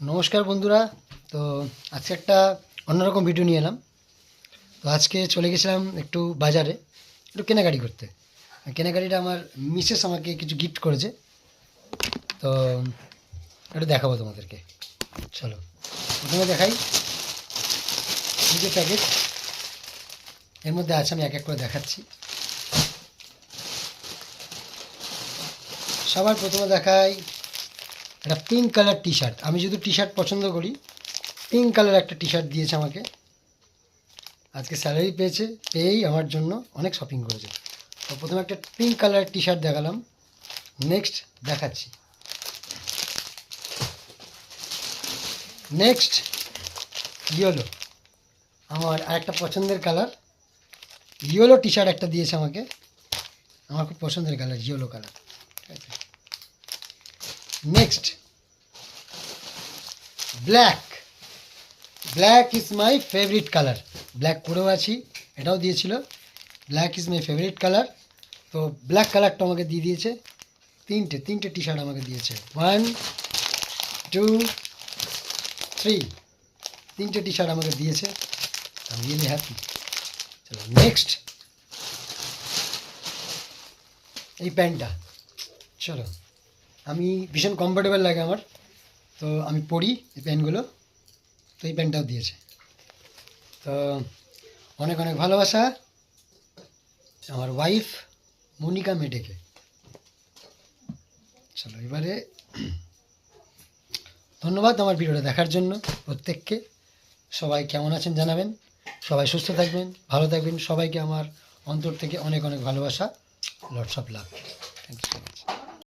নমস্কার বন্ধুরা। তো আজকে একটা অন্যরকম ভিডিও নিয়ে এলাম। তো আজকে চলে গেছিলাম একটু বাজারে একটু কেনাকাটি করতে। কেনাকাটিটা আমার মিসেস আমাকে কিছু গিফট করেছে, তো একটু দেখাবো তোমাদেরকে। চলো প্রথমে দেখাই এই যে প্যাকেট, এর মধ্যে আছে, আমি এক এক করে দেখাচ্ছি। সবার প্রথমে দেখাই একটা পিঙ্ক কালার টি শার্ট। আমি যদি টি শার্ট পছন্দ করি, পিঙ্ক কালার একটা টি শার্ট দিয়েছে আমাকে। আজকে স্যালারি পেয়েছে, পেয়েই আমার জন্য অনেক শপিং করেছে। তো প্রথমে একটা পিঙ্ক কালারের টি শার্ট দেখালাম। নেক্সট দেখাচ্ছি, নেক্সট ইয়েলো, আমার আরেকটা পছন্দের কালার। ইয়েলো টি শার্ট একটা দিয়েছে আমাকে, আমার খুব পছন্দের colour yellow colour. Next black, black is my favourite colour. Black পরেও আছি, এটাও দিয়েছিল। Black is my favourite colour. তো ব্ল্যাক কালারটা আমাকে দিয়ে দিয়েছে। তিনটে টি শার্ট আমাকে দিয়েছে। 1 2 3, তিনটে টি শার্ট আমাকে দিয়েছে। I am really happy. চলো নেক্সট, এই প্যান্টটা, চলো আমি ভীষণ কমফোর্টেবল লাগে আমার, তো আমি পরি এই প্যান্টগুলো। তো এই প্যান্টটাও দিয়েছে। তো অনেক অনেক ভালোবাসা আমার ওয়াইফ মনিকা মেডেকে। চলো এবারে ধন্যবাদ আমার ভিডিওটা দেখার জন্য প্রত্যেককে। সবাই কেমন আছেন জানাবেন, সবাই সুস্থ থাকবেন, ভালো থাকবেন। সবাইকে আমার অন্তর থেকে অনেক অনেক ভালোবাসা, lots of love. Thank you.